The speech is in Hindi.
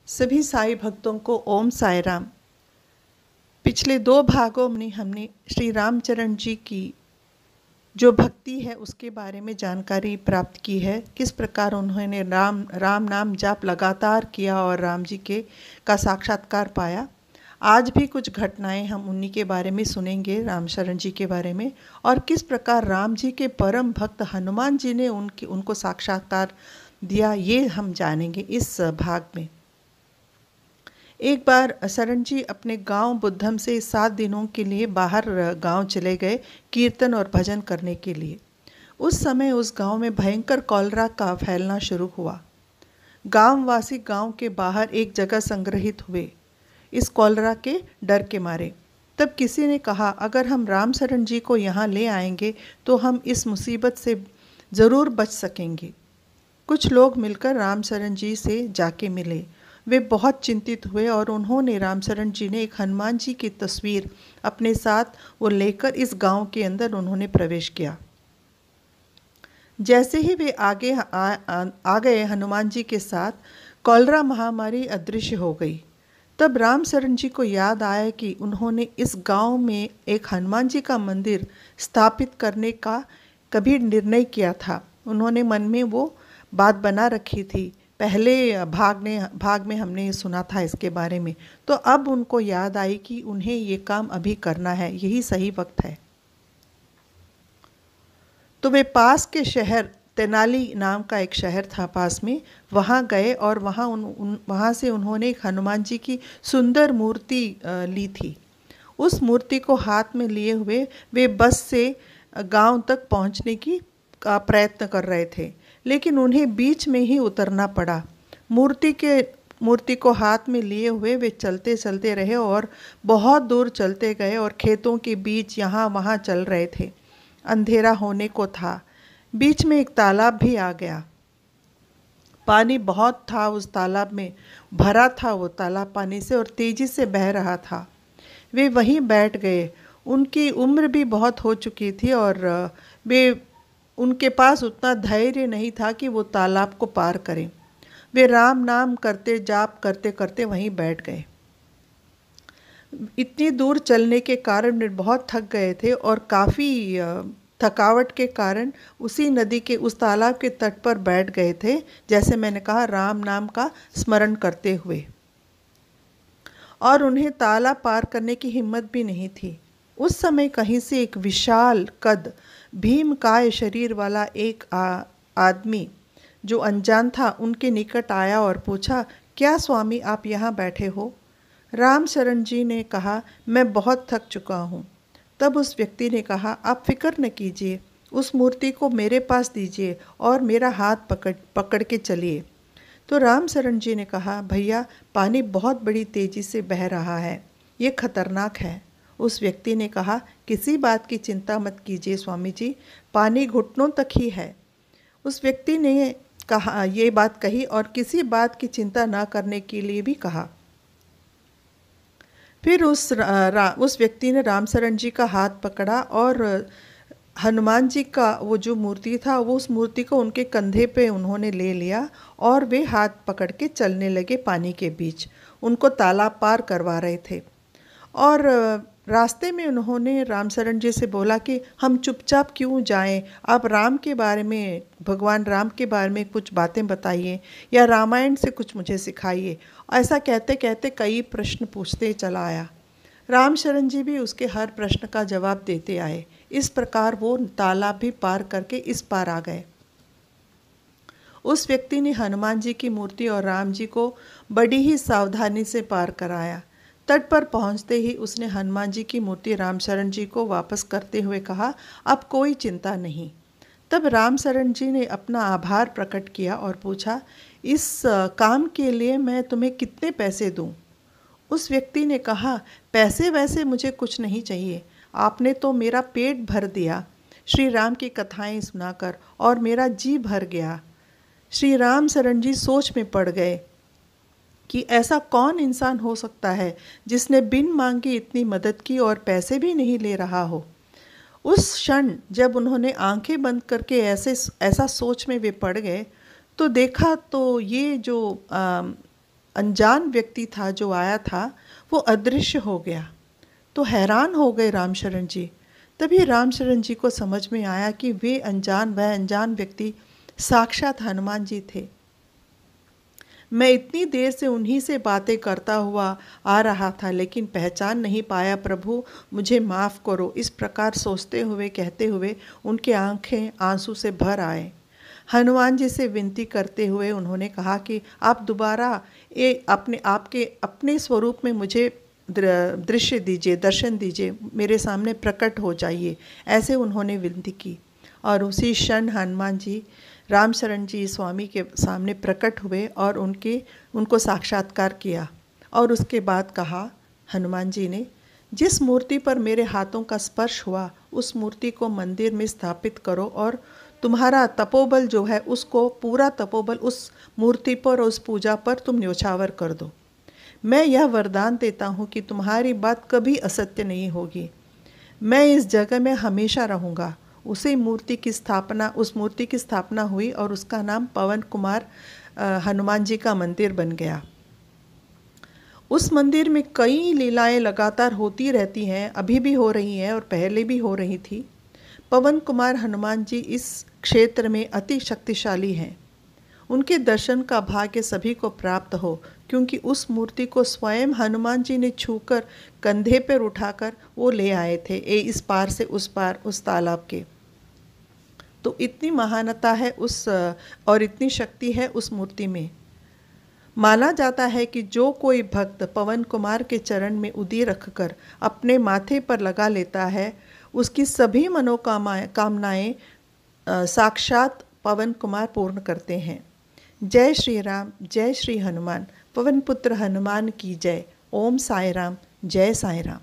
सभी साईं भक्तों को ओम साई राम। पिछले 2 भागों में हमने श्री रामचरण जी की जो भक्ति है उसके बारे में जानकारी प्राप्त की है। किस प्रकार उन्होंने राम नाम जाप लगातार किया और राम जी के का साक्षात्कार पाया। आज भी कुछ घटनाएं हम उन्हीं के बारे में सुनेंगे, रामशरण जी के बारे में, और किस प्रकार राम जी के परम भक्त हनुमान जी ने उनको साक्षात्कार दिया, ये हम जानेंगे इस भाग में। एक बार शरण जी अपने गांव बुद्धम से 7 दिनों के लिए बाहर गांव चले गए कीर्तन और भजन करने के लिए। उस समय उस गांव में भयंकर कॉलरा का फैलना शुरू हुआ। गांववासी गांव के बाहर एक जगह संग्रहित हुए इस कॉलरा के डर के मारे। तब किसी ने कहा, अगर हम रामशरण जी को यहाँ ले आएंगे तो हम इस मुसीबत से ज़रूर बच सकेंगे। कुछ लोग मिलकर रामशरण जी से जाके मिले। वे बहुत चिंतित हुए और उन्होंने रामशरण जी ने एक हनुमान जी की तस्वीर अपने साथ वो लेकर इस गांव के अंदर उन्होंने प्रवेश किया। जैसे ही वे आगे आ गए हनुमान जी के साथ, कॉलरा महामारी अदृश्य हो गई। तब रामशरण जी को याद आया कि उन्होंने इस गांव में एक हनुमान जी का मंदिर स्थापित करने का कभी निर्णय किया था। उन्होंने मन में वो बात बना रखी थी। पहले भाग में हमने सुना था इसके बारे में। तो अब उनको याद आई कि उन्हें ये काम अभी करना है, यही सही वक्त है। तो वे पास के शहर, तेनाली नाम का एक शहर था पास में, वहाँ गए और वहाँ से उन्होंने एक हनुमान जी की सुंदर मूर्ति ली थी। उस मूर्ति को हाथ में लिए हुए वे बस से गांव तक पहुँचने की प्रयत्न कर रहे थे, लेकिन उन्हें बीच में ही उतरना पड़ा। मूर्ति को हाथ में लिए हुए वे चलते चलते रहे और बहुत दूर चलते गए और खेतों के बीच यहाँ वहाँ चल रहे थे। अंधेरा होने को था। बीच में एक तालाब भी आ गया। पानी बहुत था उस तालाब में, भरा था वो तालाब पानी से और तेजी से बह रहा था। वे वहीं बैठ गए। उनकी उम्र भी बहुत हो चुकी थी और उनके पास उतना धैर्य नहीं था कि वो तालाब को पार करें। वे राम नाम करते, जाप करते करते वहीं बैठ गए। इतनी दूर चलने के कारण वे बहुत थक गए थे और काफ़ी थकावट के कारण उसी नदी के उस तालाब के तट पर बैठ गए थे, जैसे मैंने कहा, राम नाम का स्मरण करते हुए। और उन्हें तालाब पार करने की हिम्मत भी नहीं थी। उस समय कहीं से एक विशाल कद, भीमकाय शरीर वाला एक आदमी जो अनजान था उनके निकट आया और पूछा, क्या स्वामी आप यहाँ बैठे हो? रामशरण जी ने कहा, मैं बहुत थक चुका हूँ। तब उस व्यक्ति ने कहा, आप फिक्र न कीजिए, उस मूर्ति को मेरे पास दीजिए और मेरा हाथ पकड़ के चलिए। तो रामशरण जी ने कहा, भैया पानी बहुत बड़ी तेजी से बह रहा है, ये खतरनाक है। उस व्यक्ति ने कहा, किसी बात की चिंता मत कीजिए स्वामी जी, पानी घुटनों तक ही है। उस व्यक्ति ने कहा, ये बात कही और किसी बात की चिंता ना करने के लिए भी कहा। फिर उस व्यक्ति ने रामशरण जी का हाथ पकड़ा और हनुमान जी का वो जो मूर्ति था वो उस मूर्ति को उनके कंधे पे उन्होंने ले लिया और वे हाथ पकड़ के चलने लगे पानी के बीच। उनको तालाब पार करवा रहे थे और रास्ते में उन्होंने रामशरण जी से बोला कि हम चुपचाप क्यों जाएं, आप राम के बारे में, भगवान राम के बारे में कुछ बातें बताइए या रामायण से कुछ मुझे सिखाइए। ऐसा कहते कहते कई प्रश्न पूछते चला आया। रामशरण जी भी उसके हर प्रश्न का जवाब देते आए। इस प्रकार वो तालाब भी पार करके इस पार आ गए। उस व्यक्ति ने हनुमान जी की मूर्ति और राम जी को बड़ी ही सावधानी से पार कराया। तट पर पहुंचते ही उसने हनुमान जी की मूर्ति रामशरण जी को वापस करते हुए कहा, अब कोई चिंता नहीं। तब रामशरण जी ने अपना आभार प्रकट किया और पूछा, इस काम के लिए मैं तुम्हें कितने पैसे दूं? उस व्यक्ति ने कहा, पैसे वैसे मुझे कुछ नहीं चाहिए, आपने तो मेरा पेट भर दिया श्री राम की कथाएं सुनाकर और मेरा जी भर गया। श्री रामशरण जी सोच में पड़ गए कि ऐसा कौन इंसान हो सकता है जिसने बिन मांगे इतनी मदद की और पैसे भी नहीं ले रहा हो। उस क्षण जब उन्होंने आंखें बंद करके ऐसा सोच में वे पड़ गए तो देखा तो ये जो अनजान व्यक्ति था जो आया था वो अदृश्य हो गया। तो हैरान हो गए रामशरण जी। तभी रामशरण जी को समझ में आया कि वह अनजान व्यक्ति साक्षात हनुमान जी थे। मैं इतनी देर से उन्हीं से बातें करता हुआ आ रहा था, लेकिन पहचान नहीं पाया। प्रभु मुझे माफ़ करो। इस प्रकार सोचते हुए कहते हुए उनके आंखें आंसू से भर आए। हनुमान जी से विनती करते हुए उन्होंने कहा कि आप दोबारा आपके अपने स्वरूप में मुझे दृश्य दीजिए, दर्शन दीजिए, मेरे सामने प्रकट हो जाइए। ऐसे उन्होंने विनती की और उसी क्षण हनुमान जी रामशरण जी स्वामी के सामने प्रकट हुए और उनको साक्षात्कार किया। और उसके बाद कहा हनुमान जी ने, जिस मूर्ति पर मेरे हाथों का स्पर्श हुआ उस मूर्ति को मंदिर में स्थापित करो और तुम्हारा तपोबल जो है उसको पूरा तपोबल उस मूर्ति पर और उस पूजा पर तुम न्योछावर कर दो। मैं यह वरदान देता हूँ कि तुम्हारी बात कभी असत्य नहीं होगी। मैं इस जगह में हमेशा रहूँगा। उस मूर्ति की स्थापना हुई और उसका नाम पवन कुमार हनुमान जी का मंदिर बन गया। उस मंदिर में कई लीलाएं लगातार होती रहती हैं, अभी भी हो रही हैं और पहले भी हो रही थी। पवन कुमार हनुमान जी इस क्षेत्र में अति शक्तिशाली हैं। उनके दर्शन का भाग्य सभी को प्राप्त हो, क्योंकि उस मूर्ति को स्वयं हनुमान जी ने छूकर कंधे पर उठाकर वो ले आए थे इस पार से उस पार उस तालाब के। तो इतनी महानता है और इतनी शक्ति है उस मूर्ति में। माना जाता है कि जो कोई भक्त पवन कुमार के चरण में उदी रखकर अपने माथे पर लगा लेता है, उसकी सभी कामनाएं साक्षात पवन कुमार पूर्ण करते हैं। जय श्री राम, जय श्री हनुमान। पवन पुत्र हनुमान की जय। ओम साई राम, जय साई राम।